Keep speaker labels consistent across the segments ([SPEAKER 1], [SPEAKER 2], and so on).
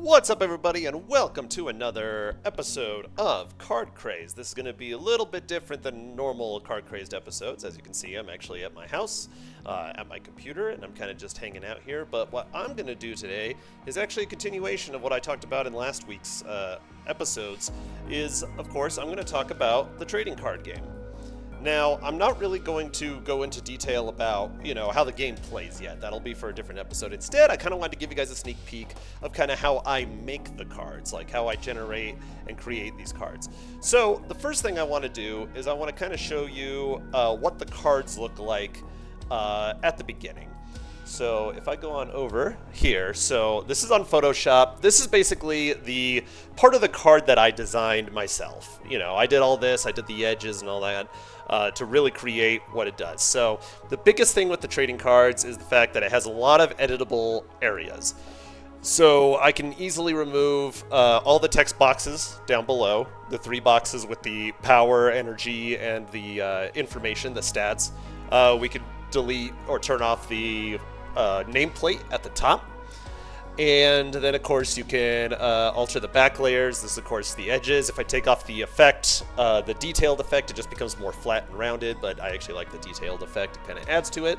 [SPEAKER 1] What's up, everybody, and welcome to another episode of Card Crazed. This is going to be a little bit different than normal Card Crazed episodes. As you can see, I'm actually at my house, at my computer, and I'm kind of just hanging out here. But what I'm going to do today is actually a continuation of what I talked about in last week's episodes. Of course, I'm going to talk about the trading card game. Now, I'm not really going to go into detail about, how the game plays yet. That'll be for a different episode. Instead, I kind of wanted to give you guys a sneak peek of kind of how I make the cards, like how I generate and create these cards. So, the first thing I want to do is I want to kind of show you what the cards look like at the beginning. So if I go on over here, so this is on Photoshop. This is basically the part of the card that I designed myself. I did all this, I did the edges and all that to really create what it does. So the biggest thing with the trading cards is the fact that it has a lot of editable areas. So I can easily remove all the text boxes down below, the 3 boxes with the power, energy, and the information, the stats. We could delete or turn off the nameplate at the top, and then of course you can alter the back layers. This is of course the edges. If I take off the effect, the detailed effect, it just becomes more flat and rounded, but I actually like the detailed effect. It kind of adds to it.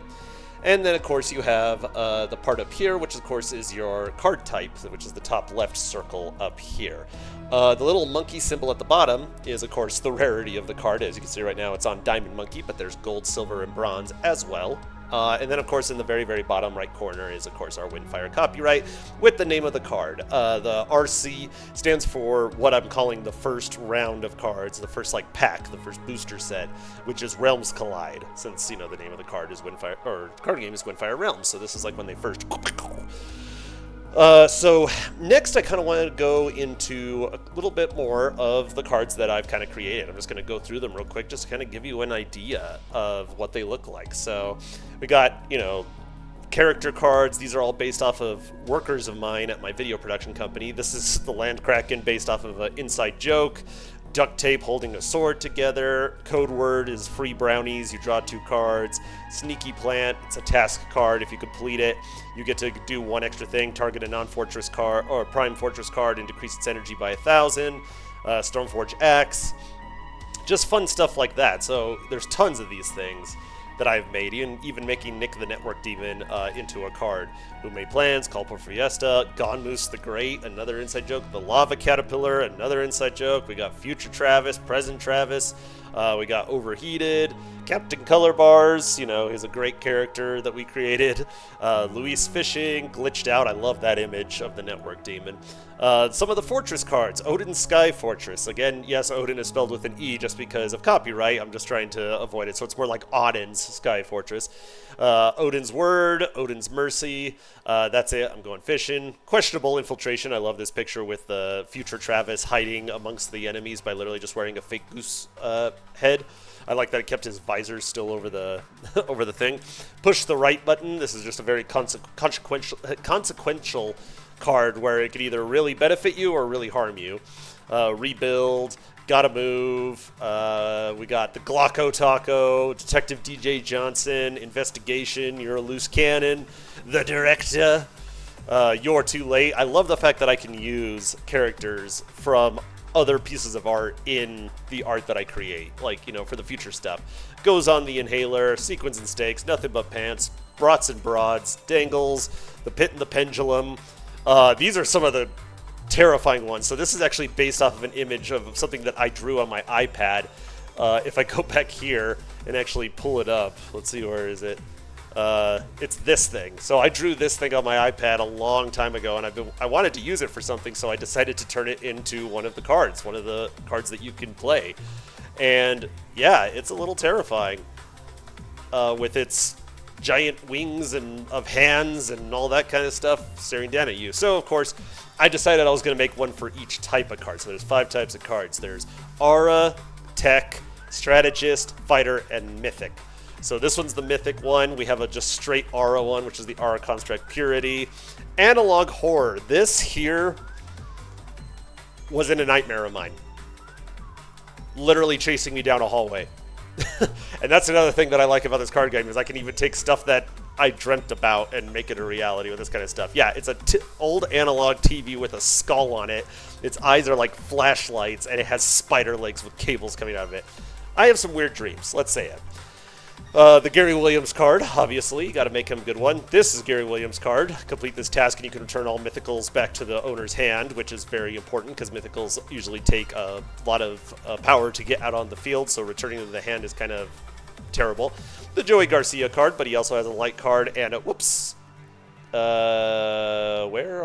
[SPEAKER 1] And then of course you have the part up here, which of course is your card type, which is the top left circle up here. The little monkey symbol at the bottom is of course the rarity of the card. As you can see right now, it's on Diamond Monkey, but there's gold, silver, and bronze as well. And then, of course, in the very, very bottom right corner is, of course, our Windfire copyright with the name of the card. The RC stands for what I'm calling the first round of cards, the first, pack, the first booster set, which is Realms Collide, since, the name of the card is Windfire, or card game is Windfire Realms, so this is when they first... So next I kind of want to go into a little bit more of the cards that I've kind of created. I'm just going to go through them real quick just to kind of give you an idea of what they look like. So we got, character cards. These are all based off of workers of mine at my video production company. This is the Land Kraken based off of an inside joke. Duct tape holding a sword together. Code word is free brownies. You draw 2 cards. Sneaky plant, it's a task card. If you complete it, you get to do 1 extra thing. Target a non-fortress card or prime fortress card and decrease its energy by 1,000. Stormforge axe. Just fun stuff like that. So there's tons of these things that I've made, even making Nick the Network Demon into a card. Who Made Plans, Call for Fiesta, Gone Moose the Great, another inside joke, the Lava Caterpillar, another inside joke. We got Future Travis, Present Travis, we got Overheated, Captain Color Bars, he's a great character that we created. Luis Fishing, Glitched Out, I love that image of the Network Demon. Some of the Fortress cards, Odin's Sky Fortress. Again, yes, Odin is spelled with an E just because of copyright. I'm just trying to avoid it, so it's more like Odin's Sky Fortress. Odin's Word, Odin's Mercy, that's it, I'm going fishing. Questionable Infiltration, I love this picture with the Future Travis hiding amongst the enemies by literally just wearing a fake goose head. I like that it kept his visor still over the over the thing. Push the right button. This is just a very consequential card where it could either really benefit you or really harm you. Rebuild. Gotta Move. We got the Glocko Taco. Detective DJ Johnson. Investigation. You're a Loose Cannon. The Director. You're Too Late. I love the fact that I can use characters from other pieces of art in the art that I create, for the future stuff. Goes on the Inhaler, Sequins and Stakes, Nothing But Pants, Brats and Broads, Dangles, The Pit and the Pendulum. These are some of the terrifying ones. So this is actually based off of an image of something that I drew on my iPad. If I go back here and actually pull it up, let's see, where is it? It's this thing. So I drew this thing on my iPad a long time ago, and I wanted to use it for something, so I decided to turn it into one of the cards that you can play. And yeah, it's a little terrifying with its giant wings and of hands and all that kind of stuff staring down at you. So of course, I decided I was going to make one for each type of card. So there's 5 types of cards. There's Aura, Tech, Strategist, Fighter, and Mythic. So this one's the Mythic one. We have a just straight Aura one, which is the Aura Construct Purity. Analog Horror. This here was in a nightmare of mine. Literally chasing me down a hallway. And that's another thing that I like about this card game, is I can even take stuff that I dreamt about and make it a reality with this kind of stuff. Yeah, it's a old analog TV with a skull on it. Its eyes are like flashlights, and it has spider legs with cables coming out of it. I have some weird dreams, let's say it. The Gary Williams card, obviously, you got to make him a good one. This is Gary Williams' card. Complete this task and you can return all mythicals back to the owner's hand, which is very important because mythicals usually take a lot of power to get out on the field, so returning them to the hand is kind of terrible. The Joey Garcia card, but he also has a light card and a, whoops. Where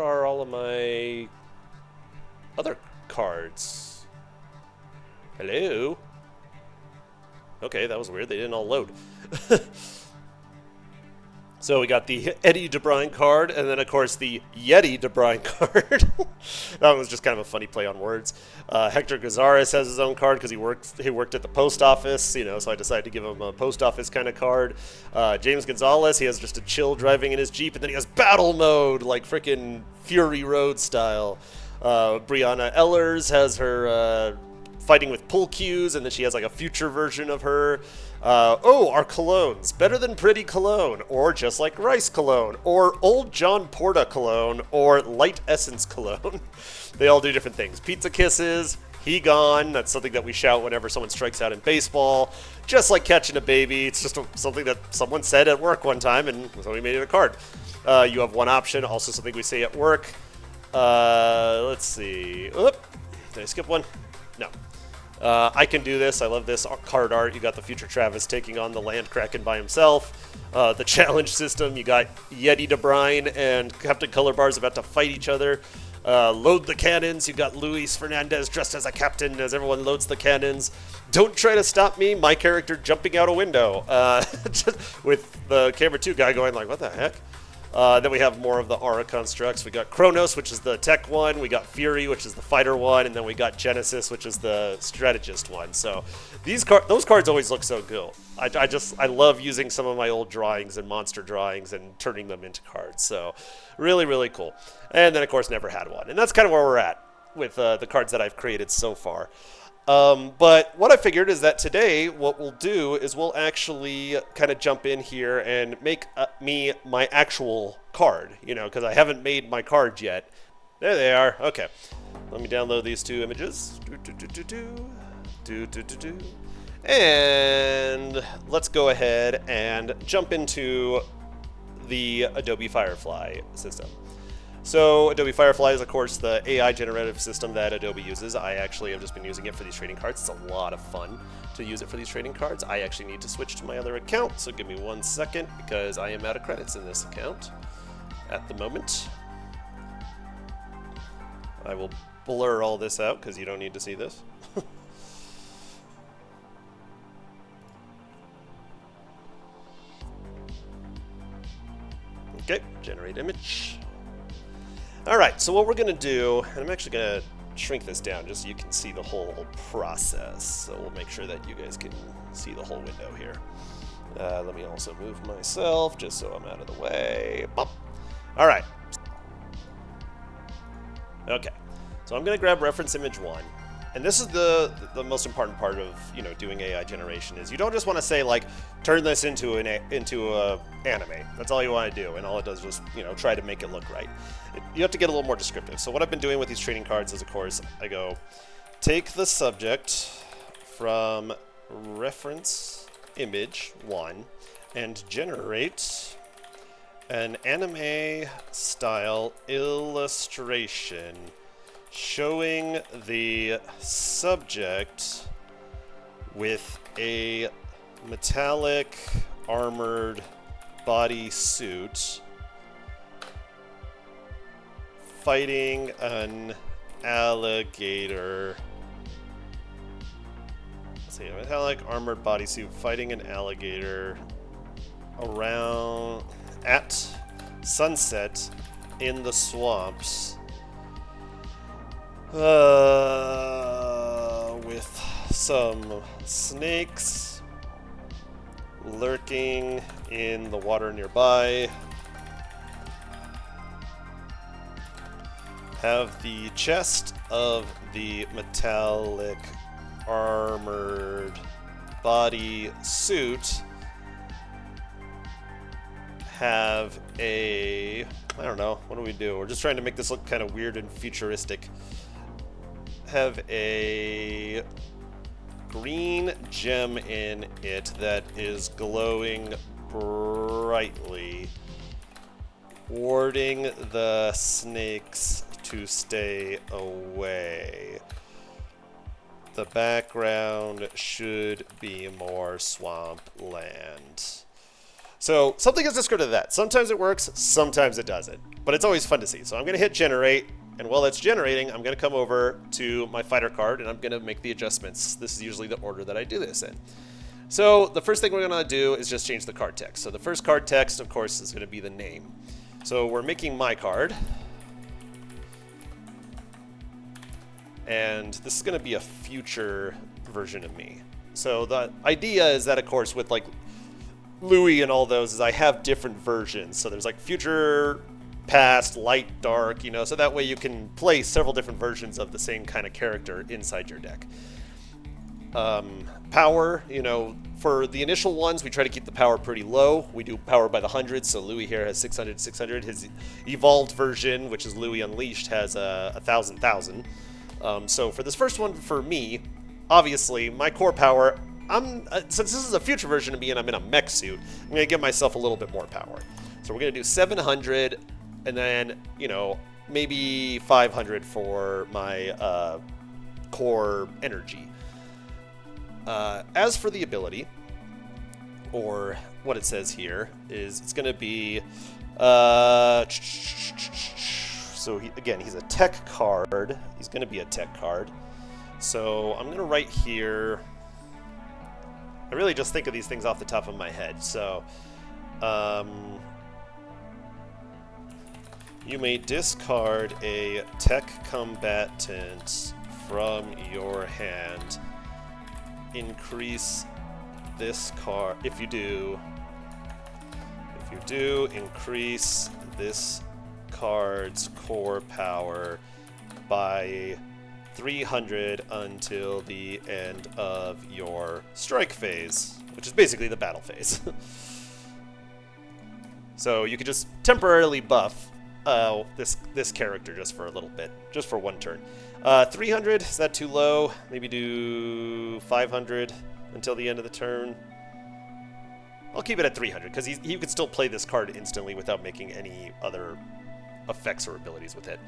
[SPEAKER 1] are all of my other cards? Hello? Okay, that was weird. They didn't all load. So we got the Eddie De Bruyne card, and then, of course, the Yeti De Bruyne card. That was just kind of a funny play on words. Hector Gazares has his own card because he worked at the post office, you know, so I decided to give him a post office kind of card. James Gonzalez, he has just a chill driving in his Jeep, and then he has battle mode, like freaking Fury Road style. Brianna Ellers has her fighting with pull cues, and then she has like a future version of her. Our colognes. Better than Pretty Cologne, or Just Like Rice Cologne, or Old John Porta Cologne, or Light Essence Cologne. They all do different things. Pizza Kisses, He Gone, that's something that we shout whenever someone strikes out in baseball. Just Like Catching a Baby, it's just something that someone said at work one time, and so we made it a card. You have one option, also something we say at work. Let's see. Oop, did I skip one? No. I can do this. I love this card art. You got the future Travis taking on the Land Kraken by himself. The challenge system, you got Yeti De Bruyne and Captain Color Bars about to fight each other. Load the cannons. You got Luis Fernandez dressed as a captain as everyone loads the cannons. Don't try to stop me. My character jumping out a window with the camera 2 guy going like, what the heck? Then we have more of the aura constructs. We got Kronos, which is the tech one. We got Fury, which is the fighter one. And then we got Genesis, which is the strategist one. So those cards always look so cool. I love using some of my old drawings and monster drawings and turning them into cards. So really, really cool. And then, of course, never had one. And that's kind of where we're at with the cards that I've created so far. But what I figured is that today what we'll do is we'll actually kind of jump in here and make me my actual card, you know, because I haven't made my cards yet. There they are. Okay. Let me download these 2 images. And let's go ahead and jump into the Adobe Firefly system. So Adobe Firefly is, of course, the AI generative system that Adobe uses. I actually have just been using it for these trading cards. It's a lot of fun to use it for these trading cards. I actually need to switch to my other account, so give me 1 second because I am out of credits in this account at the moment. I will blur all this out because you don't need to see this. Okay, generate image. Alright, so what we're going to do, and I'm actually going to shrink this down just so you can see the whole process. So we'll make sure that you guys can see the whole window here. Let me also move myself just so I'm out of the way. Bop. Alright. Okay, so I'm going to grab reference image 1. And this is the most important part of, you know, doing AI generation is you don't just want to say like turn this into a anime. That's all you want to do, and all it does is just, you know, try to make it look right. You have to get a little more descriptive. So what I've been doing with these trading cards is, of course, I go take the subject from reference image 1 and generate an anime style illustration showing the subject with a metallic armored bodysuit fighting an alligator. Let's see, a metallic armored bodysuit fighting an alligator around at sunset in the swamps. With some snakes lurking in the water nearby. Have the chest of the metallic armored body suit have a, I don't know, what do we do? We're just trying to make this look kind of weird and futuristic. Have a green gem in it that is glowing brightly, warding the snakes to stay away. The background should be more swamp land. So something is descriptive of that. Sometimes it works, sometimes it doesn't. But it's always fun to see. So I'm going to hit generate, and while that's generating, I'm going to come over to my fighter card, and I'm going to make the adjustments. This is usually the order that I do this in. So the first thing we're going to do is just change the card text. So the first card text, of course, is going to be the name. So we're making my card. And this is going to be a future version of me. So the idea is that, of course, with like Louis and all those, is I have different versions. So there's like future, past, light, dark, you know, so that way you can play several different versions of the same kind of character inside your deck. Power, you know, for the initial ones, we try to keep the power pretty low. We do power by the hundreds, so Louis here has 600, 600. His evolved version, which is Louis Unleashed, has 1,000. So for this first one, for me, obviously, my core power, since this is a future version of me and I'm in a mech suit, I'm going to give myself a little bit more power. So we're going to do 700, and then, you know, maybe 500 for my core energy. As for the ability, or what it says here, is it's going to be... So again, he's a tech card. He's going to be a tech card. So I'm going to write here. I really just think of these things off the top of my head. So you may discard a tech combatant from your hand. Increase this card. If you do, increase this card's core power by 300 until the end of your strike phase, which is basically the battle phase. So you could just temporarily buff this character just for a little bit, just for one turn. 300, is that too low? Maybe do 500 until the end of the turn. I'll keep it at 300 because he could still play this card instantly without making any other effects or abilities with it.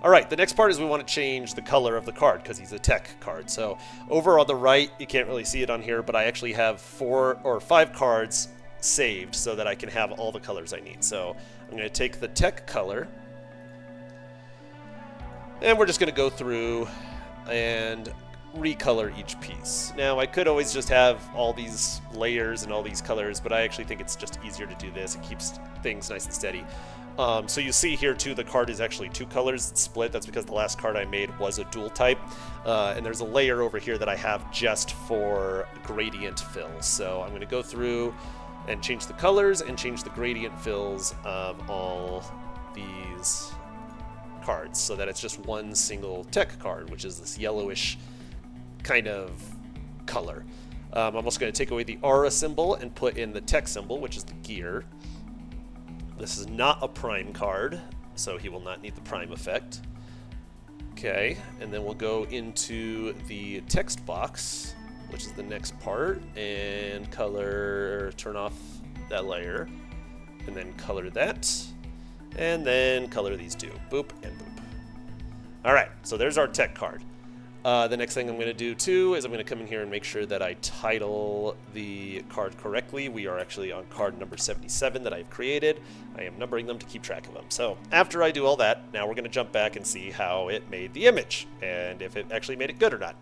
[SPEAKER 1] All right, the next part is we want to change the color of the card because he's a tech card. So over on the right, you can't really see it on here, but I actually have 4 or 5 cards saved so that I can have all the colors I need. So I'm going to take the tech color, and we're just going to go through and recolor each piece. Now, I could always just have all these layers and all these colors, but I actually think it's just easier to do this. It keeps things nice and steady. So you see here too, the card is actually 2 colors. It's split. That's because the last card I made was a dual type. And there's a layer over here that I have just for gradient fills. So I'm going to go through and change the colors and change the gradient fills of all these cards so that it's just one single tech card, which is this yellowish kind of color. I'm also going to take away the aura symbol and put in the tech symbol, which is the gear. This is not a prime card, so he will not need the prime effect. Okay, and then we'll go into the text box, which is the next part, and turn off that layer, and then color that, and then color these 2. Boop and boop. All right, so there's our tech card. The next thing I'm going to do too is I'm going to come in here and make sure that I title the card correctly. We are actually on card number 77 that I've created. I am numbering them to keep track of them. So after I do all that, now we're going to jump back and see how it made the image and if it actually made it good or not.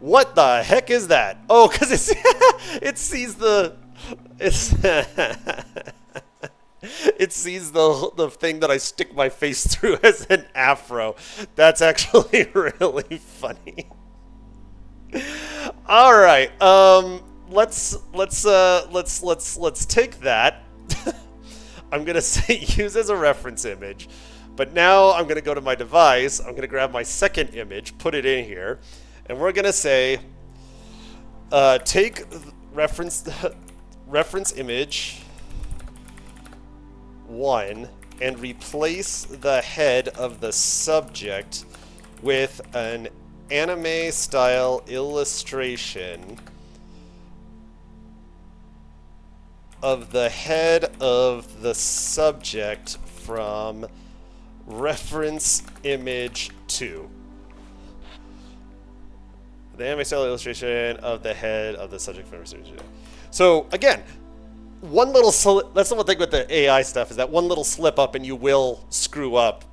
[SPEAKER 1] What the heck is that? Oh, because it sees the... It sees the thing that I stick my face through as an afro. That's actually really funny. All right, let's take that. I'm gonna say use as a reference image, but now I'm gonna go to my device. I'm gonna grab my second image, put it in here, and we're gonna say take reference image. 1 and replace the head of the subject with an anime-style illustration of the head of the subject from reference image 2. The anime-style illustration of the head of the subject from reference image 2. So, again, one little that's the one thing with the AI stuff, is that one little slip up and you will screw up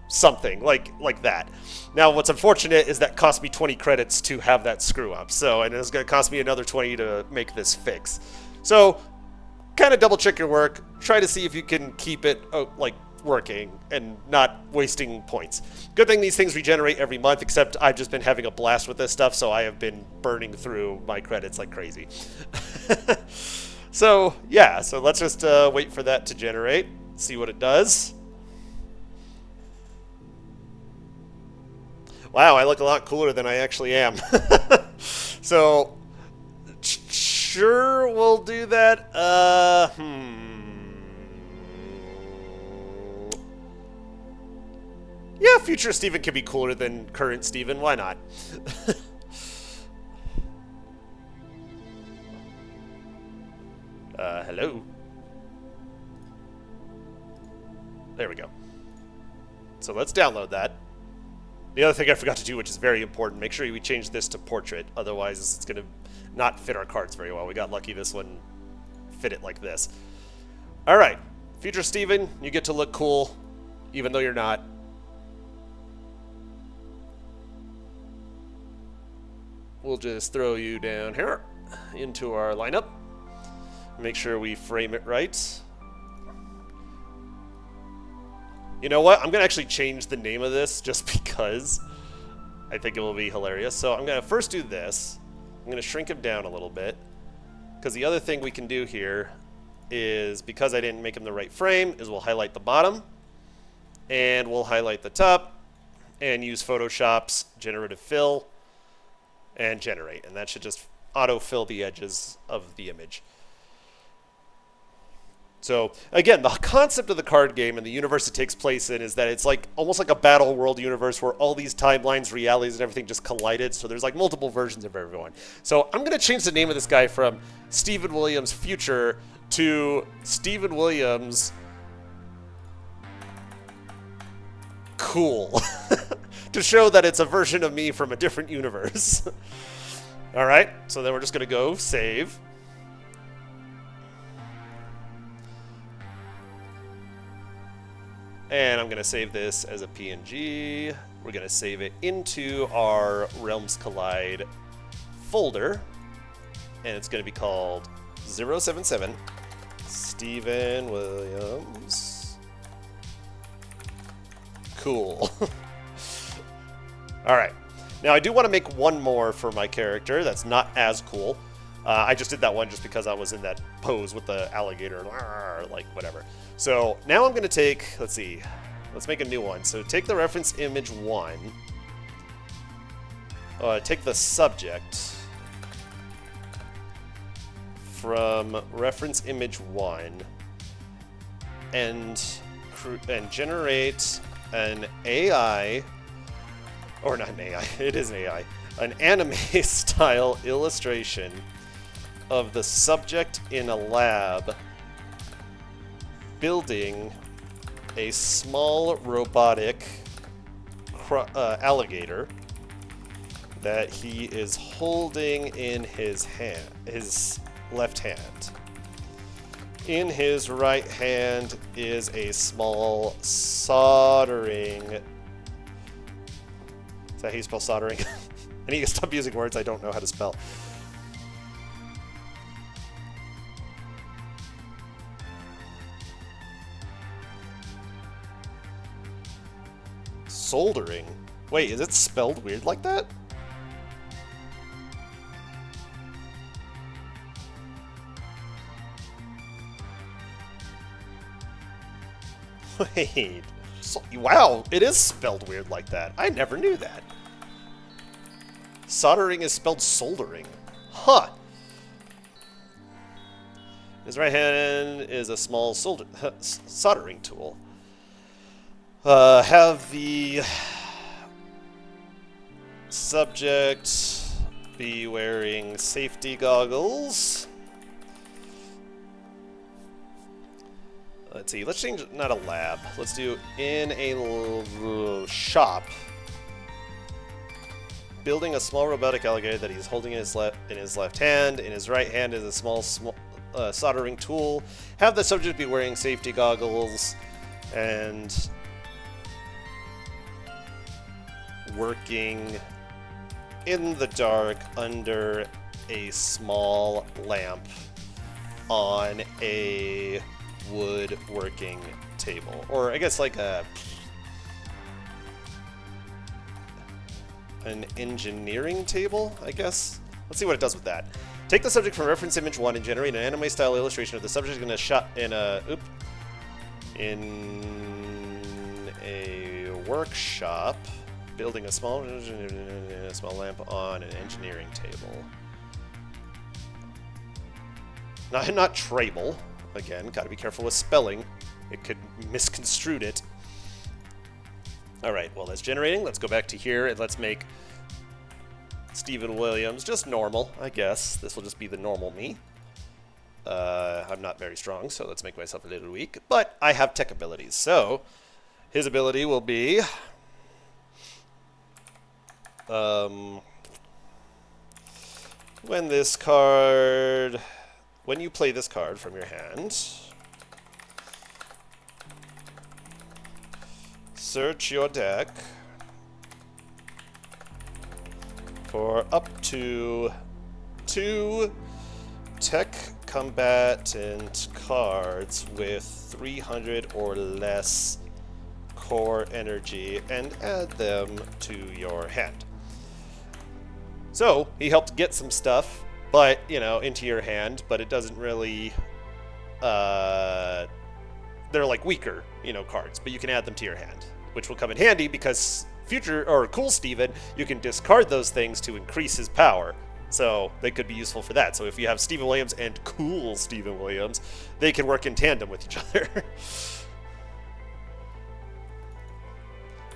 [SPEAKER 1] something like that. Now, what's unfortunate is that cost me 20 credits to have that screw up. So, and it's going to cost me another 20 to make this fix. So, kind of double check your work. Try to see if you can keep it working and not wasting points. Good thing these things regenerate every month, except I've just been having a blast with this stuff, so I have been burning through my credits like crazy. So, yeah, so let's just wait for that to generate, see what it does. Wow, I look a lot cooler than I actually am. So, sure, we'll do that. Yeah, future Steven can be cooler than current Steven. Why not? Hello? There we go. So let's download that. The other thing I forgot to do, which is very important, make sure we change this to portrait. Otherwise, it's going to not fit our cards very well. We got lucky this one fit it like this. All right. Future Steven, you get to look cool, even though you're not. We'll just throw you down here into our lineup. Make sure we frame it right. You know what? I'm going to actually change the name of this just because I think it will be hilarious. So I'm going to first do this. I'm going to shrink him down a little bit. Because the other thing we can do here is, because I didn't make him the right frame, is we'll highlight the bottom. And we'll highlight the top. And use Photoshop's generative fill. And generate. And that should just auto-fill the edges of the image. So, again, the concept of the card game and the universe it takes place in is that it's like almost like a battle world universe where all these timelines, realities, and everything just collided. So there's like multiple versions of everyone. So I'm going to change the name of this guy from Stephen Williams Future to Stephen Williams Cool. To show that it's a version of me from a different universe. All right, so then we're just going to go save. And I'm going to save this as a PNG. We're going to save it into our Realms Collide folder. And it's going to be called 077 Stephen Williams Cool. All right. Now, I do want to make one more for my character that's not as cool. I just did that one just because I was in that pose with the alligator, like whatever. So now I'm going to take, let's see, let's make a new one. So take the reference image 1, take the subject from reference image 1 and generate an AI, or not an AI, it is an AI, an anime-style illustration of the subject in a lab building a small robotic alligator that he is holding in his hand, his left hand. In his right hand is a small soldering. Is that how you spell soldering? I need to stop using words I don't know how to spell. Soldering? Wait, is it spelled weird like that? Wait. Wow, it is spelled weird like that. I never knew that. Soldering is spelled soldering. Huh. his right hand is a small soldering tool. Have the subject be wearing safety goggles. Let's see, let's change, not a lab. Let's do in a shop. Building a small robotic alligator that he's holding in his left hand. In his right hand is a small soldering tool. Have the subject be wearing safety goggles and working in the dark under a small lamp on a woodworking table. Or I guess like an engineering table, I guess. Let's see what it does with that. Take the subject from reference image 1 and generate an anime-style illustration of the subject in a workshop, building a small lamp on an engineering table. Not trable. Again, gotta be careful with spelling. It could misconstrue it. Alright, well that's generating. Let's go back to here and let's make Stephen Williams just normal, I guess. This will just be the normal me. I'm not very strong, so let's make myself a little weak. But I have tech abilities, so his ability will be... when you play this card from your hand, search your deck for up to 2 tech combatant cards with 300 or less core energy and add them to your hand. So, he helped get some stuff, but, you know, into your hand, but it doesn't really, they're like weaker, you know, cards, but you can add them to your hand, which will come in handy because Cool Steven, you can discard those things to increase his power. So they could be useful for that. So if you have Stephen Williams and Cool Stephen Williams, they can work in tandem with each other.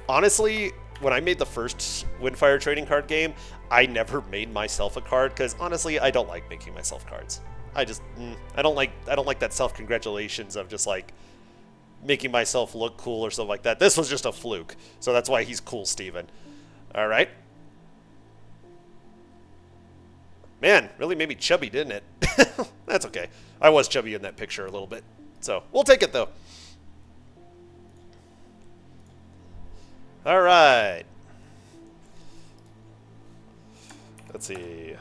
[SPEAKER 1] Honestly, when I made the first Windfire trading card game, I never made myself a card because honestly, I don't like making myself cards. I don't like that self-congratulations of just like making myself look cool or something like that. This was just a fluke, so that's why he's Cool Steven. All right. Man, really made me chubby, didn't it? That's okay. I was chubby in that picture a little bit, so we'll take it though. All right. Let's see.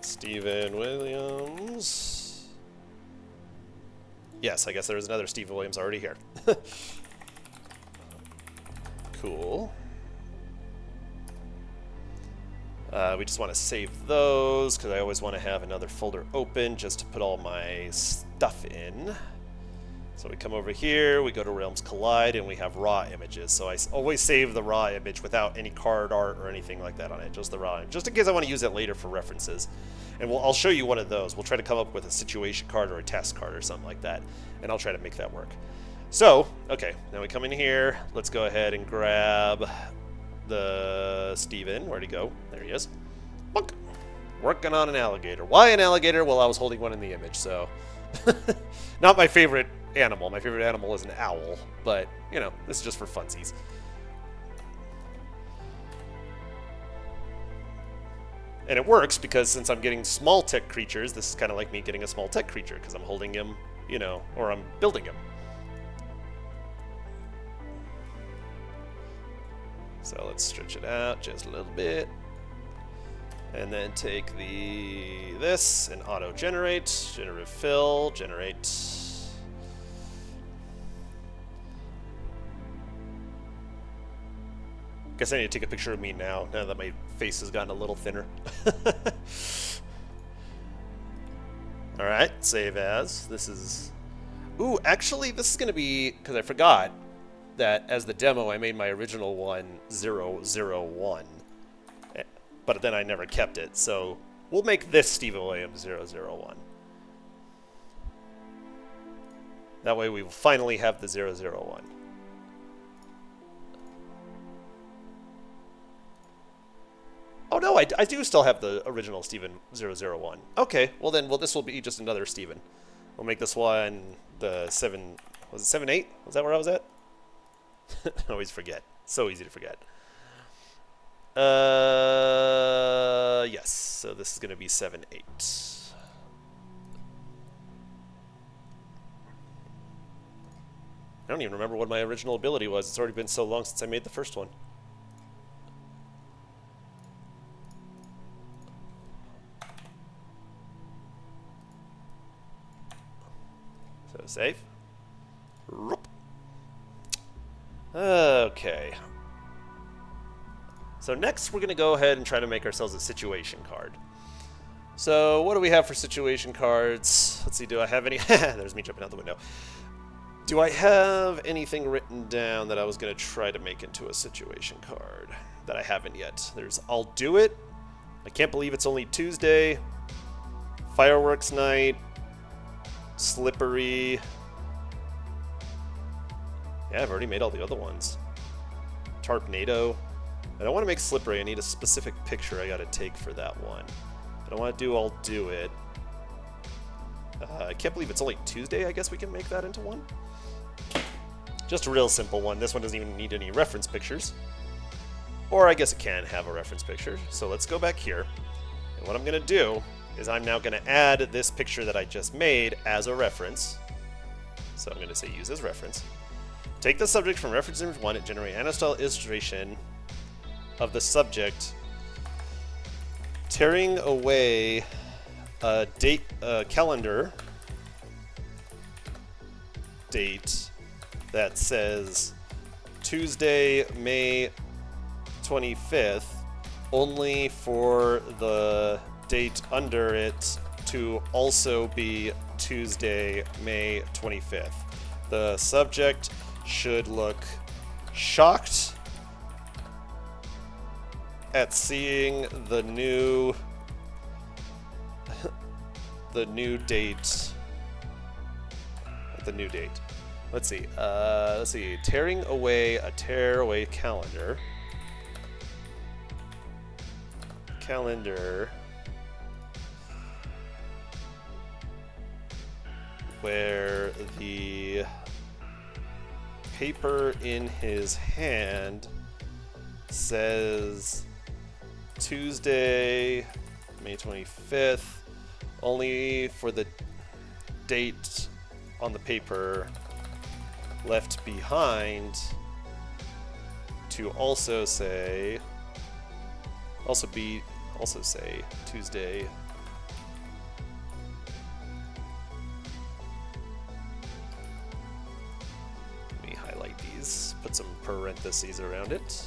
[SPEAKER 1] Stephen Williams. Yes, I guess there was another Stephen Williams already here. Cool. We just want to save those because I always want to have another folder open just to put all my stuff in. So we come over here, we go to Realms Collide, and we have raw images. So I always save the raw image without any card art or anything like that on it, just the raw image, just in case I want to use it later for references. And I'll show you one of those. We'll try to come up with a situation card or a test card or something like that, and I'll try to make that work. So, okay, now we come in here. Let's go ahead and grab the Steven. Where'd he go? There he is. Bonk. Working on an alligator. Why an alligator? Well, I was holding one in the image, so... Not my favorite animal. My favorite animal is an owl, but, you know, this is just for funsies. And it works because since I'm getting small tech creatures, this is kind of like me getting a small tech creature because I'm holding him, you know, or I'm building him. So let's stretch it out just a little bit. And then take this and auto-generate, generative fill, generate. Guess I need to take a picture of me now that my face has gotten a little thinner. Alright, save as. This is... Ooh, actually, this is going to be... Because I forgot that as the demo, I made my original one 001. But then I never kept it, so we'll make this Stephen Williams 001. That way we will finally have the 001. Oh no, I do still have the original Steven 001. Okay, well then, this will be just another Steven. We'll make this one the 7, was it 7-8? Was that where I was at? I always forget. So easy to forget. Yes, so this is going to be 7-8. I don't even remember what my original ability was. It's already been so long since I made the first one. So save. Okay. So next we're going to go ahead and try to make ourselves a situation card. So what do we have for situation cards? Let's see, do I have any? There's me jumping out the window. Do I have anything written down that I was going to try to make into a situation card that I haven't yet? There's I'll do it. I can't believe it's only Tuesday. Fireworks night. Slippery. Yeah, I've already made all the other ones. Tarpnado. I don't want to make slippery. I need a specific picture I got to take for that one. I don't want to do I'll do it. I can't believe it's only Tuesday. I guess we can make that into one. Just a real simple one. This one doesn't even need any reference pictures. Or I guess it can have a reference picture. So let's go back here. And what I'm going to do is I'm now going to add this picture that I just made as a reference. So I'm going to say use as reference. Take the subject from reference image 1 and generate an style illustration of the subject, tearing away a calendar date that says Tuesday, May 25th, only for the date under it to also be Tuesday, May 25th. The subject should look shocked at seeing the new date. The new date. Let's see. Tearing away a tearaway calendar. Where the paper in his hand says Tuesday, May 25th, only for the date on the paper left behind to also say Tuesday. Let me highlight these, put some parentheses around it.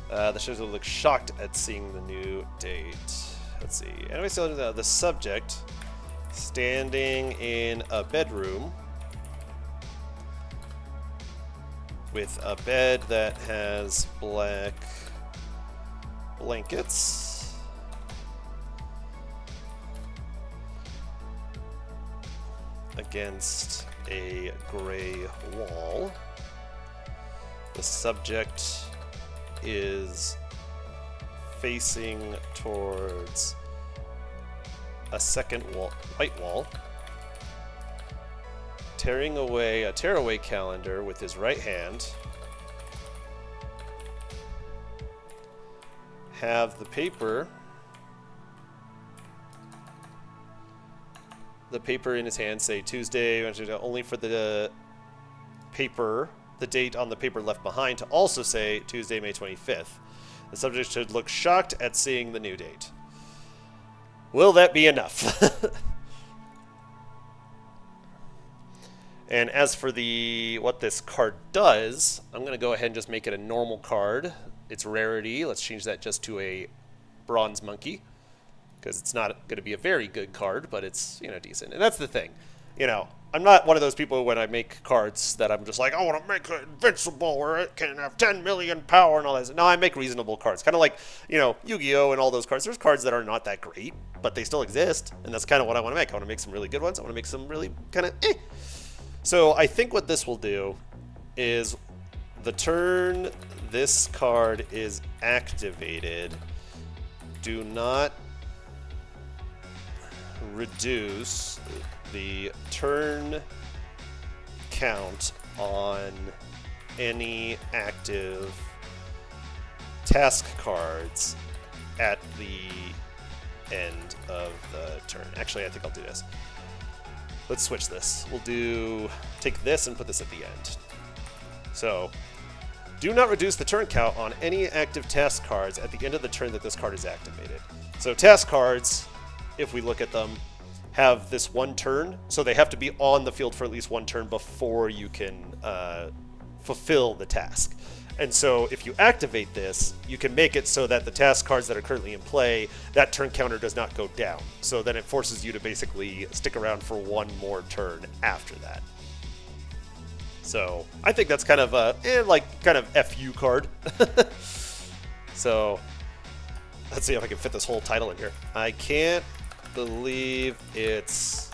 [SPEAKER 1] The shows will look shocked at seeing the new date. Let's see. Anyway, so the subject standing in a bedroom with a bed that has black blankets against a gray wall. The subject is facing towards a second white wall, tearing away a tearaway calendar with his right hand, have the paper in his hand say Tuesday, only for the paper, the date on the paper left behind to also say Tuesday, May 25th. The subject should look shocked at seeing the new date. Will that be enough? And as for what this card does, I'm going to go ahead and just make it a normal card. Its rarity, let's change that just to a bronze monkey, because it's not going to be a very good card, but it's, decent. And that's the thing. I'm not one of those people when I make cards that I'm just like, I want to make it invincible where it can have 10 million power and all that. No, I make reasonable cards. Kind of like, Yu-Gi-Oh! And all those cards. There's cards that are not that great, but they still exist. And that's kind of what I want to make. I want to make some really good ones. I want to make some really kind of So I think what this will do is the turn this card is activated, do not reduce the turn count on any active task cards at the end of the turn. Actually, I think I'll do this. Let's switch this. We'll take this and put this at the end. So, do not reduce the turn count on any active task cards at the end of the turn that this card is activated. So task cards, if we look at them, have this one turn, so they have to be on the field for at least one turn before you can fulfill the task. And so if you activate this, you can make it so that the task cards that are currently in play, that turn counter does not go down. So then it forces you to basically stick around for one more turn after that. So I think that's kind of a kind of FU card. So let's see if I can fit this whole title in here. I can't believe it's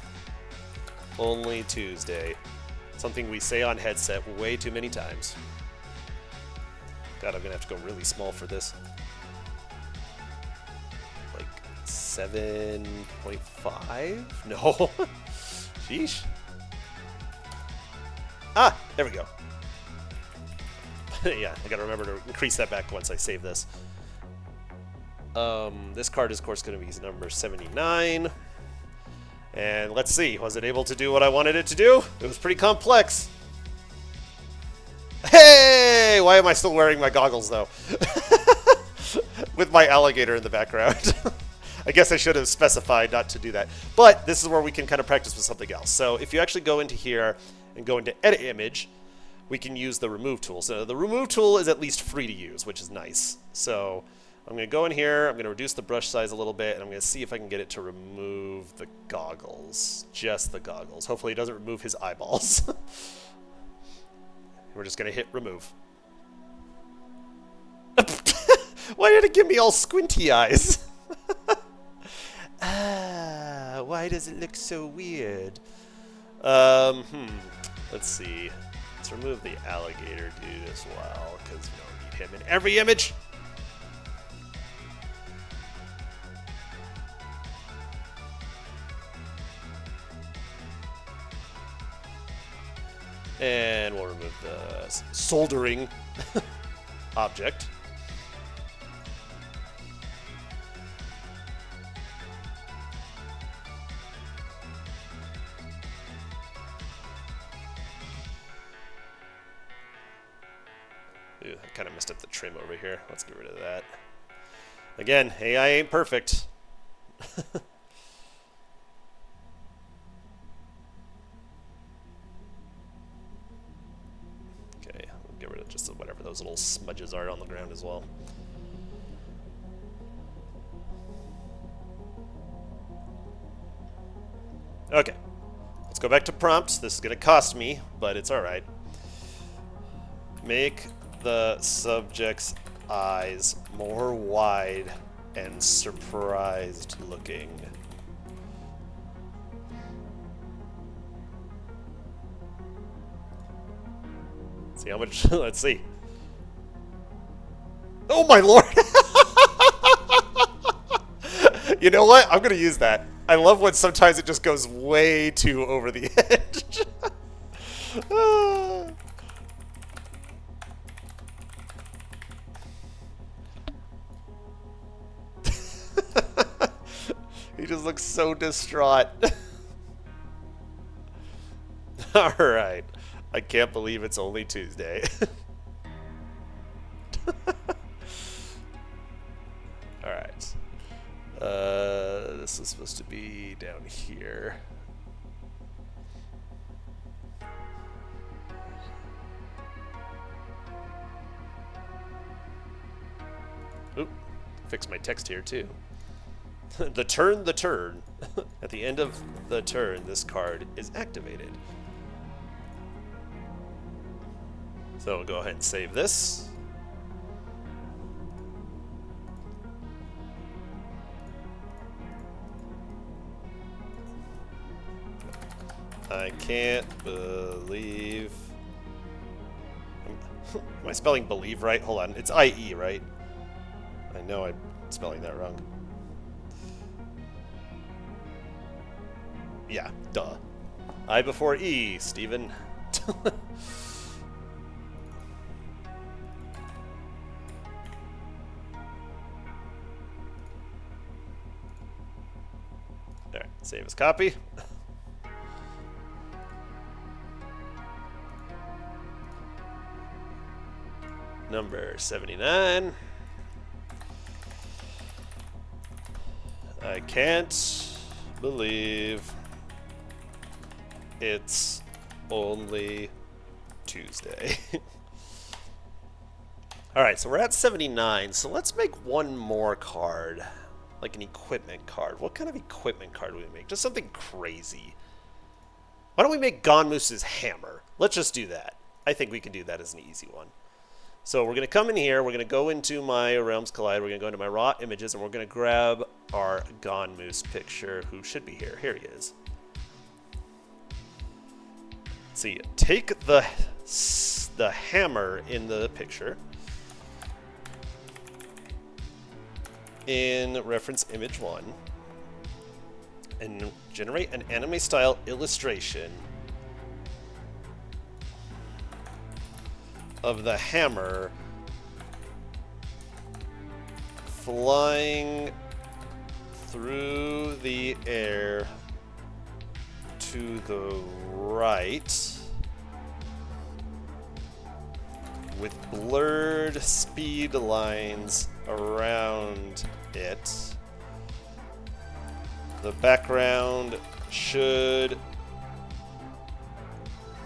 [SPEAKER 1] only Tuesday. Something we say on headset way too many times. God, I'm gonna have to go really small for this. Like 7.5? No. Sheesh. Ah, there we go. Yeah, I gotta remember to increase that back once I save this. This card is, of course, going to be number 79. And let's see, was it able to do what I wanted it to do? It was pretty complex. Hey! Why am I still wearing my goggles, though? With my alligator in the background. I guess I should have specified not to do that. But this is where we can kind of practice with something else. So if you actually go into here and go into Edit Image, we can use the Remove tool. So the Remove tool is at least free to use, which is nice. So I'm going to go in here, I'm going to reduce the brush size a little bit, and I'm going to see if I can get it to remove the goggles. Just the goggles. Hopefully it doesn't remove his eyeballs. We're just going to hit remove. Why did it give me all squinty eyes? Why does it look so weird? Let's see. Let's remove the alligator dude as well, because we don't need him in every image. And we'll remove the soldering object. Ooh, I kind of messed up the trim over here. Let's get rid of that. Again, AI ain't perfect. Get rid of just whatever those little smudges are on the ground as well. Okay, let's go back to prompts. This is going to cost me, but it's alright. Make the subject's eyes more wide and surprised looking. See how much, let's see. Oh my lord! You know what? I'm gonna use that. I love when sometimes it just goes way too over the edge. He just looks so distraught. Alright. I can't believe it's only Tuesday. Alright. This is supposed to be down here. Oop. Fix my text here too. The turn. At the end of the turn, this card is activated. So we'll go ahead and save this. I I can't believe... Am I spelling believe right? Hold on. It's I-E, right? I know I'm spelling that wrong. Yeah, duh. I before E, Steven. Alright, save as copy. Number 79. I can't believe it's only Tuesday. Alright, so we're at 79, so let's make one more card. Like an equipment card. What kind of equipment card do we make? Just something crazy. Why don't we make Gonmoose's hammer? Let's just do that. I think we can do that as an easy one. So we're going to come in here, we're going to go into my Realms Collide, we're going to go into my raw images, and we're going to grab our Gonmoose picture, who should be here. Here he is. See, take the hammer in the picture in reference image 1 and generate an anime style illustration of the hammer flying through the air to the right with blurred speed lines around it. The background should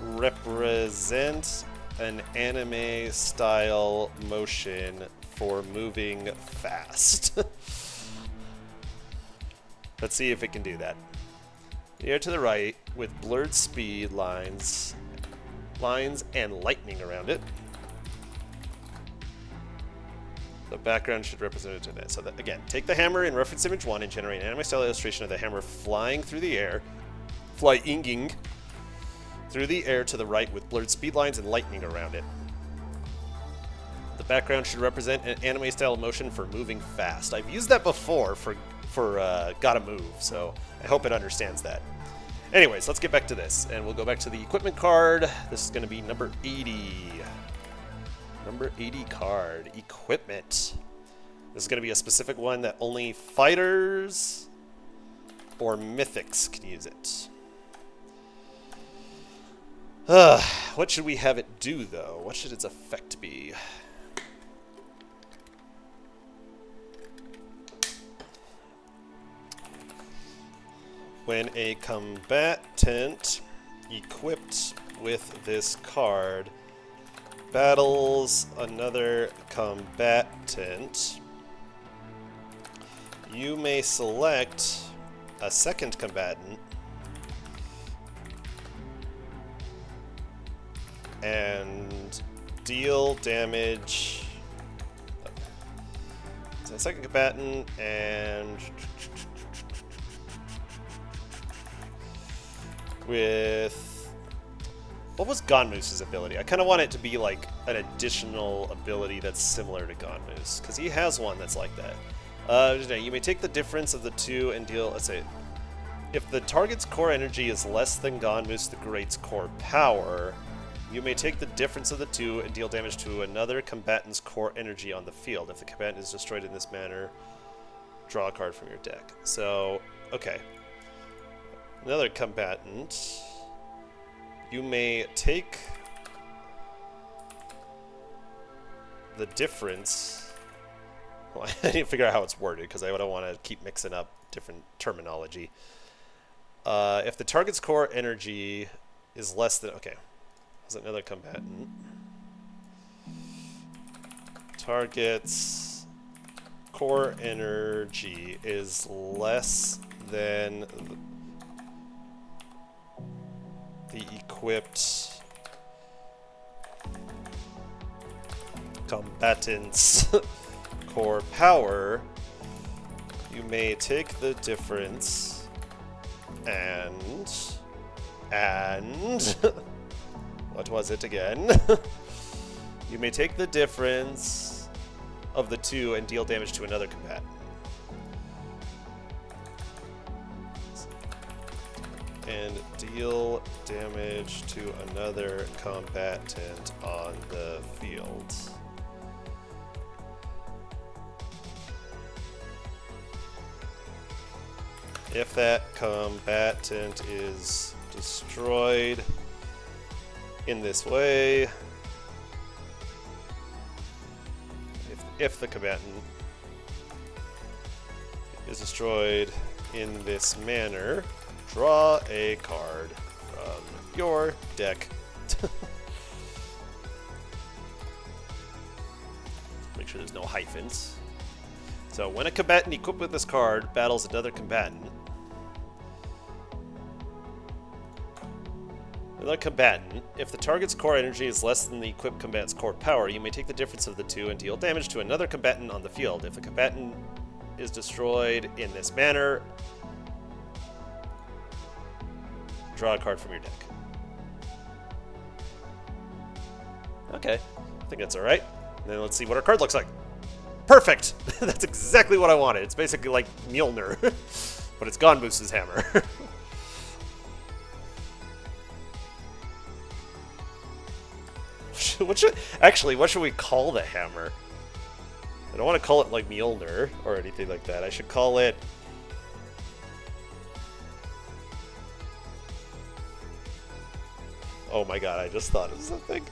[SPEAKER 1] represent an anime style motion for moving fast. Let's see if it can do that. The air to the right with blurred speed lines and lightning around it. The background should represent it. So that, again, take the hammer in reference image 1 and generate an anime style illustration of the hammer flying through the air, flying through the air to the right with blurred speed lines and lightning around it. The background should represent an anime style motion for moving fast. I've used that before for gotta move, so I hope it understands that. Anyways, let's get back to this, and we'll go back to the equipment card. This is going to be number 80. Number 80 card, equipment. This is going to be a specific one that only fighters or mythics can use it. What should we have it do, though? What should its effect be? When a combatant equipped with this card battles another combatant, you may select a second combatant and deal damage to a second combatant and with... What was Gonmoose's ability? I kind of want it to be like an additional ability that's similar to Gonmoose, because he has one that's like that. You may take the difference of the two and deal, let's say, if the target's core energy is less than Gonmoose the Great's core power, you may take the difference of the two and deal damage to another combatant's core energy on the field. If the combatant is destroyed in this manner, draw a card from your deck. So, okay. Another combatant. You may take the difference. Well, I need to figure out how it's worded because I don't want to keep mixing up different terminology. If the target's core energy is less than... Okay. There's another combatant. Target's core energy is less than the equipped combatant's core power, you may take the difference and And what was it again? You may take the difference of the two and deal damage to another combatant. And deal damage to another combatant on the field. If that combatant is destroyed in this way, if the combatant is destroyed in this manner, draw a card from your deck. Make sure there's no hyphens. So when a combatant equipped with this card battles another combatant, if the target's core energy is less than the equipped combatant's core power, you may take the difference of the two and deal damage to another combatant on the field. If the combatant is destroyed in this manner, draw a card from your deck. Okay, I think that's alright. Then let's see what our card looks like. Perfect! That's exactly what I wanted. It's basically like Mjolnir, but it's Gonboos's hammer. What should we call the hammer? I don't want to call it like Mjolnir or anything like that. I should call it... Oh my god, I just thought of something.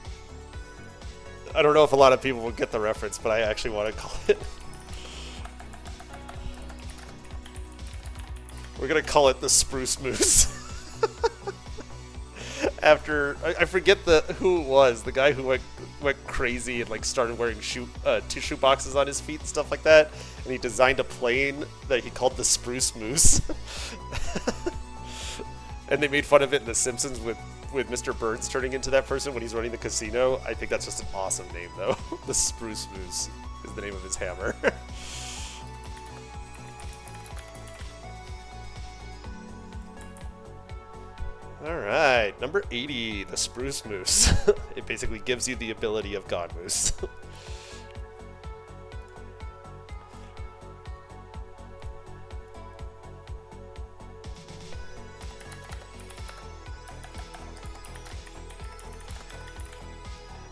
[SPEAKER 1] I don't know if a lot of people will get the reference, but I actually want to call it... We're gonna call it the Spruce Moose. After I forget who it was, the guy who went crazy and like started wearing tissue boxes on his feet and stuff like that, and he designed a plane that he called the Spruce Moose. And they made fun of it in The Simpsons with Mr. Burns turning into that person when he's running the casino. I think that's just an awesome name, though. The Spruce Moose is the name of his hammer. Alright, number 80, the Spruce Moose. It basically gives you the ability of God Moose.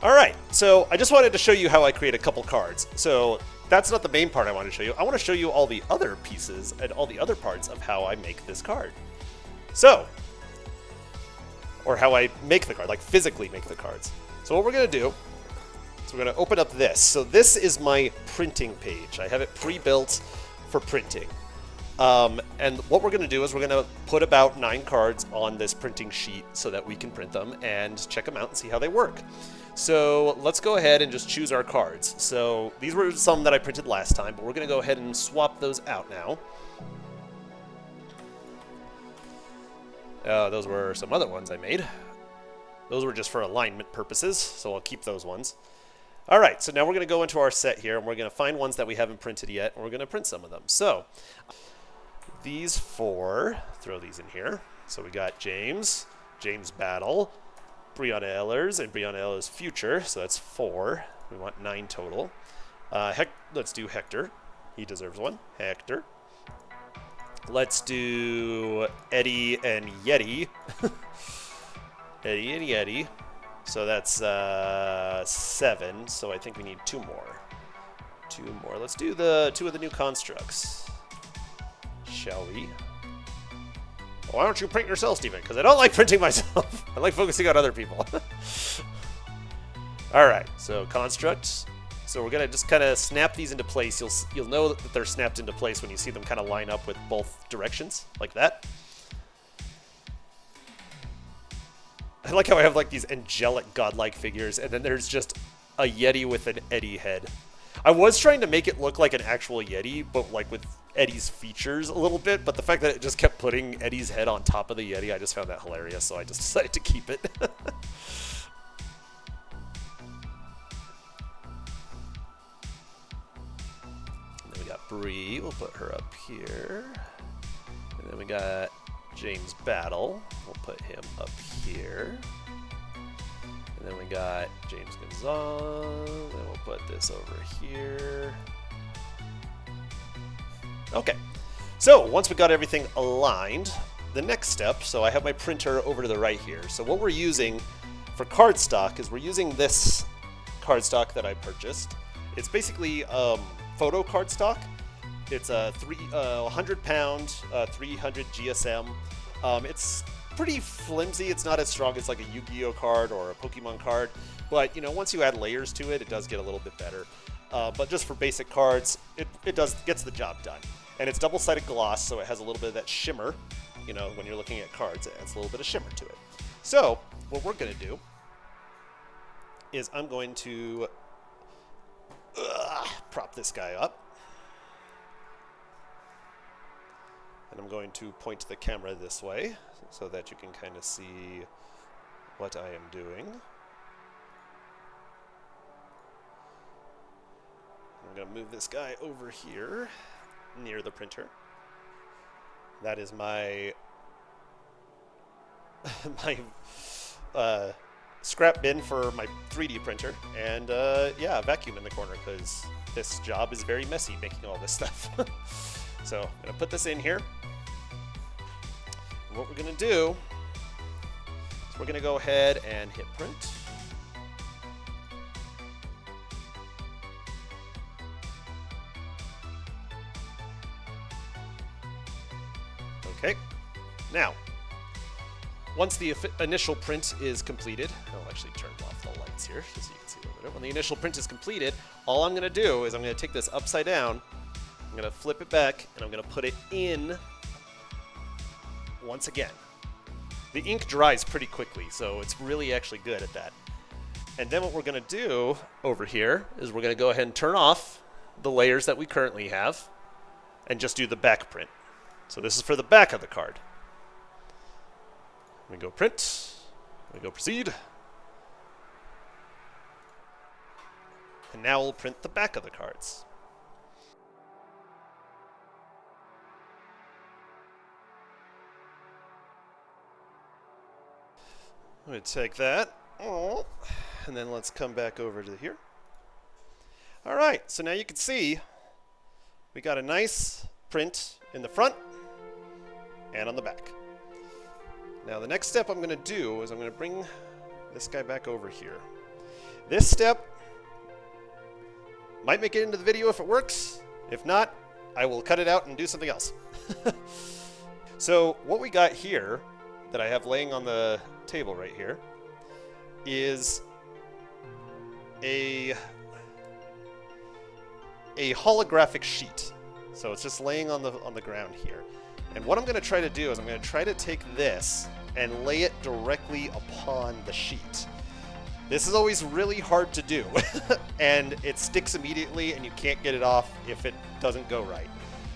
[SPEAKER 1] Alright, so I just wanted to show you how I create a couple cards. So that's not the main part I want to show you. I want to show you all the other pieces and all the other parts of how I make this card. So, or how I make the card, like physically make the cards. So what we're going to do is we're going to open up this. So this is my printing page. I have it pre-built for printing. And what we're going to do is we're going to put about 9 cards on this printing sheet so that we can print them and check them out and see how they work. So let's go ahead and just choose our cards. So these were some that I printed last time, but we're going to go ahead and swap those out now. Those were some other ones I made. Those were just for alignment purposes, so I'll keep those ones. All right, so now we're going to go into our set here, and we're going to find ones that we haven't printed yet, and we're going to print some of them. So these 4, throw these in here. So we got James Battle, Brianna Ellers, and Brianna Ellers Future, so that's 4. We want 9 total. Let's do Hector. He deserves one. Hector. Let's do Eddie and Yeti. Eddie and Yeti. So that's 7, so I think we need 2 more. 2 more. Let's do the 2 of the new constructs. Shall we? Why don't you print yourself, Steven? Because I don't like printing myself. I like focusing on other people. Alright, so constructs. So we're going to just kind of snap these into place. You'll know that they're snapped into place when you see them kind of line up with both directions, like that. I like how I have like these angelic godlike figures, and then there's just a Yeti with an Eddie head. I was trying to make it look like an actual Yeti, but like with Eddie's features a little bit, but the fact that it just kept putting Eddie's head on top of the Yeti, I just found that hilarious, so I just decided to keep it. Bree, we'll put her up here. And then we got James Battle. We'll put him up here. And then we got James Gonzalez, and we'll put this over here. Okay, so once we got everything aligned, the next step, so I have my printer over to the right here. So what we're using for cardstock is we're using this cardstock that I purchased. It's basically photo cardstock. It's a 100-pound, 300 GSM. It's pretty flimsy. It's not as strong as like a Yu-Gi-Oh card or a Pokemon card, but you know, once you add layers to it, it does get a little bit better. But just for basic cards, it gets the job done. And it's double-sided gloss, so it has a little bit of that shimmer. You know, when you're looking at cards, it adds a little bit of shimmer to it. So what we're going to do is I'm going to prop this guy up. And I'm going to point the camera this way so that you can kind of see what I am doing. I'm going to move this guy over here near the printer. That is my scrap bin for my 3D printer, and yeah, a vacuum in the corner because this job is very messy making all this stuff. So I'm going to put this in here. And what we're going to do is we're going to go ahead and hit print. Okay, now, once the initial print is completed, I'll actually turn off the lights here just so you can see a little bit. When the initial print is completed, all I'm going to do is I'm going to take this upside down, I'm going to flip it back, and I'm going to put it in once again. The ink dries pretty quickly, so it's really actually good at that. And then what we're going to do over here is we're going to go ahead and turn off the layers that we currently have and just do the back print. So this is for the back of the card. We go print, we go proceed. And now we'll print the back of the cards. I'm going to take that, and then let's come back over to here. All right, so now you can see we got a nice print in the front and on the back. Now the next step I'm going to do is I'm going to bring this guy back over here. This step might make it into the video if it works. If not, I will cut it out and do something else. So what we got here that I have laying on the table right here is a holographic sheet. So it's just laying on the ground here. And what I'm going to try to do is I'm going to try to take this and lay it directly upon the sheet. This is always really hard to do, and it sticks immediately and you can't get it off if it doesn't go right.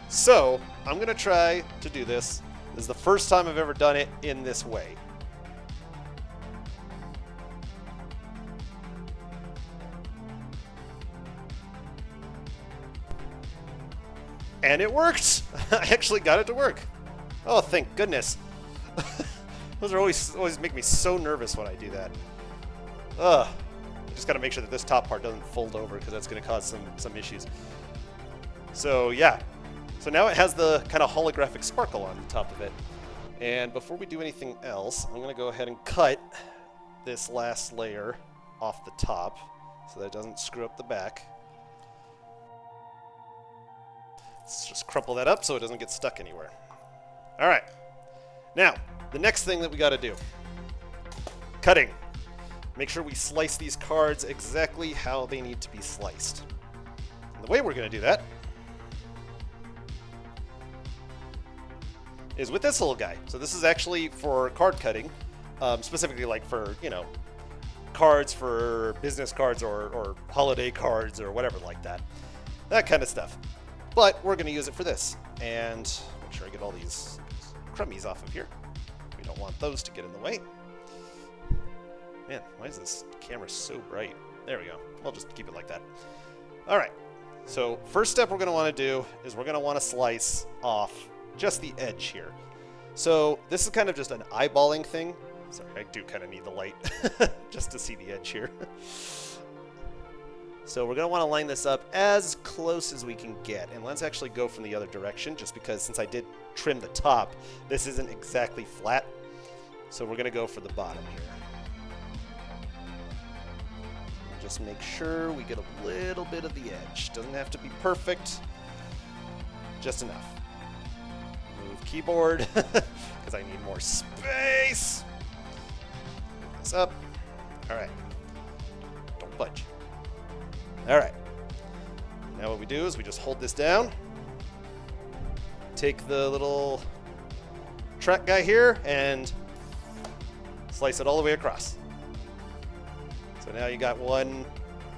[SPEAKER 1] So I'm going to try to do this. This is the first time I've ever done it in this way. And it worked! I actually got it to work. Oh, thank goodness. Those are always make me so nervous when I do that. Ugh. I just gotta make sure that this top part doesn't fold over because that's gonna cause some issues. So yeah. So now it has the kind of holographic sparkle on the top of it. And before we do anything else, I'm gonna go ahead and cut this last layer off the top so that it doesn't screw up the back. Let's just crumple that up so it doesn't get stuck anywhere. All right. Now, the next thing that we got to do. Cutting. Make sure we slice these cards exactly how they need to be sliced. And the way we're going to do that is with this little guy. So this is actually for card cutting, specifically like for, you know, cards for business cards or holiday cards or whatever like that. That kind of stuff. But we're going to use it for this. And make sure I get all these crummies off of here. We don't want those to get in the way. Man, why is this camera so bright? There we go. I'll just keep it like that. All right. So first step we're going to want to do is we're going to want to slice off just the edge here. So this is kind of just an eyeballing thing. Sorry, I do kind of need the light just to see the edge here. So we're going to want to line this up as close as we can get. And let's actually go from the other direction, just because since I did trim the top, this isn't exactly flat. So we're going to go for the bottom here. Just make sure we get a little bit of the edge. Doesn't have to be perfect, just enough. Move keyboard, because I need more space. Move this up. All right. Don't budge. All right. Now what we do is we just hold this down. Take the little track guy here and slice it all the way across. So now you got one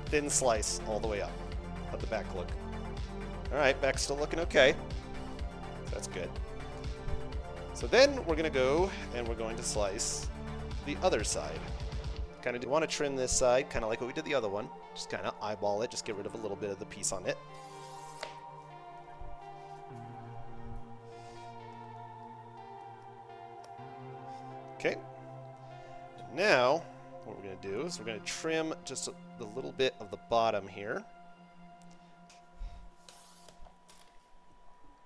[SPEAKER 1] thin slice all the way up. Let the back look. All right, back's still looking okay. So that's good. So then we're going to go and we're going to slice the other side. Kind of want to trim this side, kind of like what we did the other one. Just kind of eyeball it, just get rid of a little bit of the piece on it. Okay. And now, what we're going to do is we're going to trim just a little bit of the bottom here.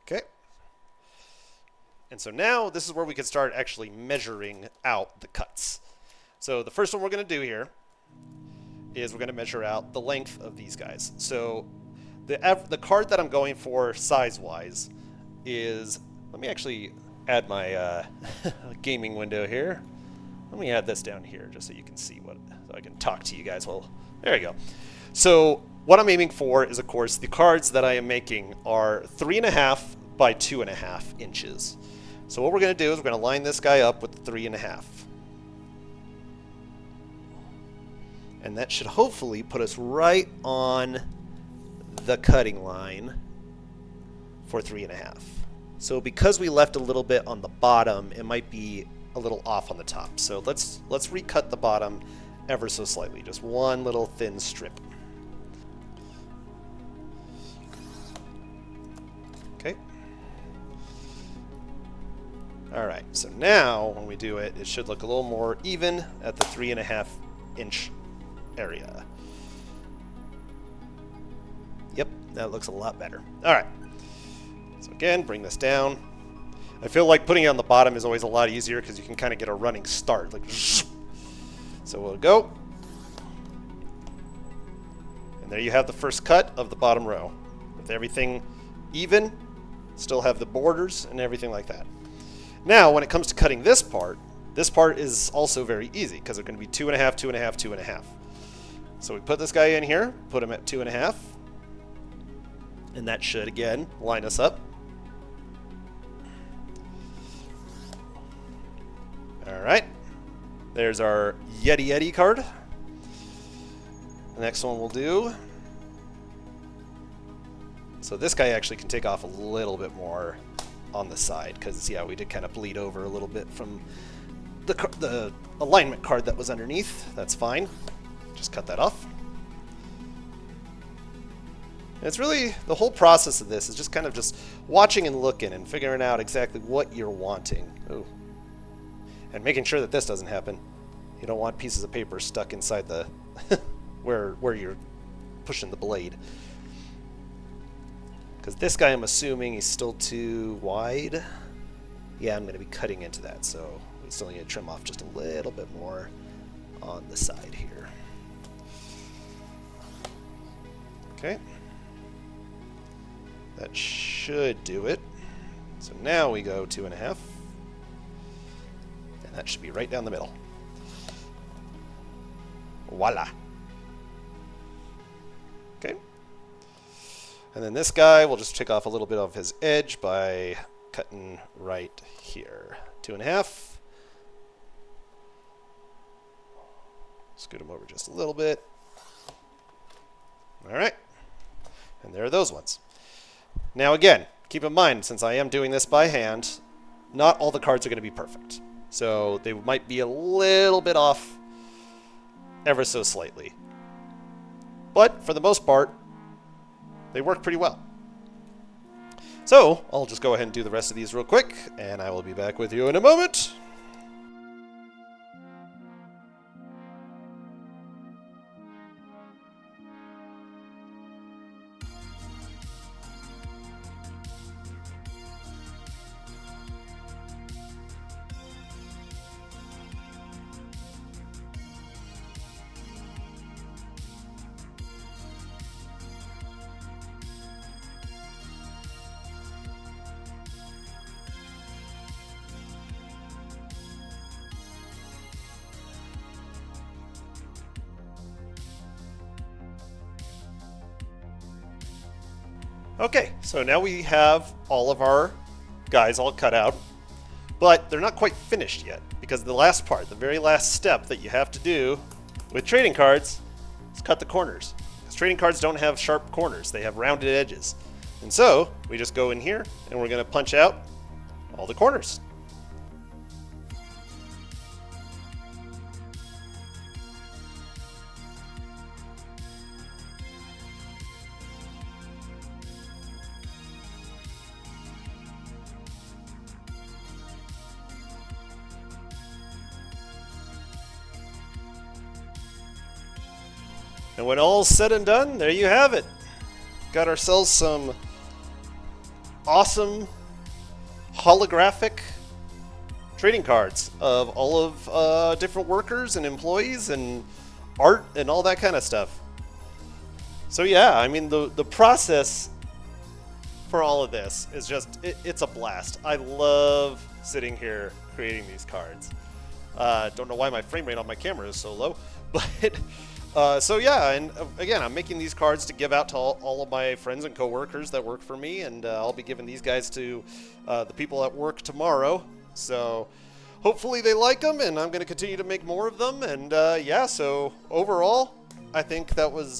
[SPEAKER 1] Okay. And so now this is where we can start actually measuring out the cuts. So the first one we're going to do here is we're going to measure out the length of these guys. So the card that I'm going for size-wise is, let me actually add my gaming window here. Let me add this down here just so you can see what, so I can talk to you guys. Well, there you go. So what I'm aiming for is, of course, the cards that I am making are 3.5 by 2.5 inches. So what we're going to do is we're going to line this guy up with 3.5. And that should hopefully put us right on the cutting line for 3.5. So because we left a little bit on the bottom, it might be a little off on the top. So let's recut the bottom ever so slightly, just one little thin strip. Okay. All right, so now when we do it, it should look a little more even at the 3.5 inch area. Yep, that looks a lot better. All right, so again, bring this down. I feel like putting it on the bottom is always a lot easier because you can kind of get a running start. Like, so we'll go. And there you have the first cut of the bottom row. With everything even, still have the borders and everything like that. Now, when it comes to cutting this part is also very easy because they're going to be 2.5, 2.5, 2.5. So we put this guy in here, put him at 2.5. And that should, again, line us up. All right, there's our Yeti card. The next one we'll do. So this guy actually can take off a little bit more on the side because, yeah, we did kind of bleed over a little bit from the alignment card that was underneath. That's fine. Just cut that off. And it's really, the whole process of this is just kind of just watching and looking and figuring out exactly what you're wanting. Ooh. And making sure that this doesn't happen. You don't want pieces of paper stuck inside the where you're pushing the blade. Because this guy, I'm assuming he's still too wide. Yeah, I'm going to be cutting into that, so we still need to trim off just a little bit more on the side here. Okay. That should do it. So now we go 2.5. And that should be right down the middle. Voila. Okay. And then this guy, we'll just take off a little bit of his edge by cutting right here. 2.5. Scoot him over just a little bit. All right. And there are those ones. Now again, keep in mind, since I am doing this by hand, not all the cards are going to be perfect. So they might be a little bit off ever so slightly. But for the most part, they work pretty well. So I'll just go ahead and do the rest of these real quick, and I will be back with you in a moment. Okay, so now we have all of our guys all cut out, but they're not quite finished yet, because the last part, the very last step that you have to do with trading cards is cut the corners. Because trading cards don't have sharp corners, they have rounded edges. And so, we just go in here, and we're going to punch out all the corners. And when all's said and done, there you have it. Got ourselves some awesome holographic trading cards of all of different workers and employees and art and all that kind of stuff. So yeah, I mean the process for all of this is just, it's a blast. I love sitting here creating these cards. Don't know why my frame rate on my camera is so low, but so yeah, and again, I'm making these cards to give out to all of my friends and coworkers that work for me, and I'll be giving these guys to the people at work tomorrow. So hopefully they like them, and I'm going to continue to make more of them. And yeah, so overall, I think that was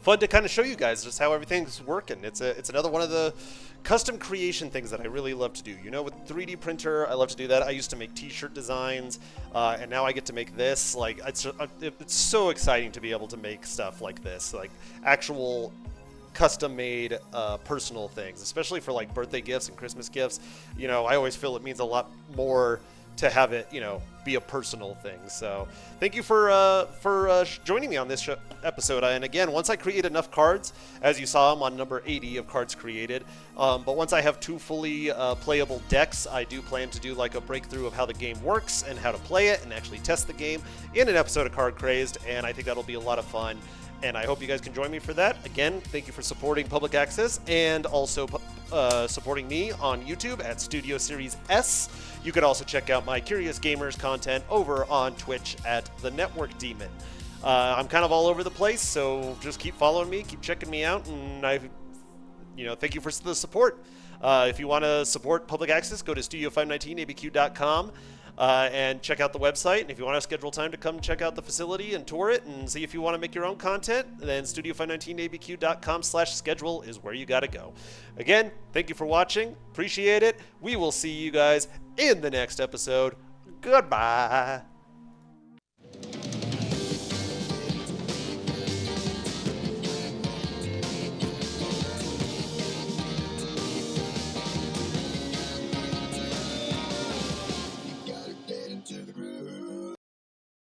[SPEAKER 1] fun to kind of show you guys just how everything's working. It's another one of the custom creation things that I really love to do. You know, with 3D printer, I love to do that. I used to make t-shirt designs, and now I get to make this. Like, it's so exciting to be able to make stuff like this, like actual custom-made personal things, especially for like birthday gifts and Christmas gifts. You know, I always feel it means a lot more to have it, you know, be a personal thing. So thank you for joining me on this episode. And again, once I create enough cards, as you saw, I'm on number 80 of cards created. But once I have 2 fully playable decks, I do plan to do like a breakthrough of how the game works and how to play it and actually test the game in an episode of Card Crazed. And I think that'll be a lot of fun. And I hope you guys can join me for that. Again, thank you for supporting Public Access and also supporting me on YouTube at Studio Series S. You can also check out my Curious Gamers content over on Twitch at The Network Demon. I'm kind of all over the place, so just keep following me, keep checking me out, and thank you for the support. If you want to support Public Access, go to studio519abq.com. And check out the website. And if you want to schedule time to come check out the facility and tour it and see if you want to make your own content, then studio519abq.com/schedule is where you got to go. Again, thank you for watching. Appreciate it. We will see you guys in the next episode. Goodbye.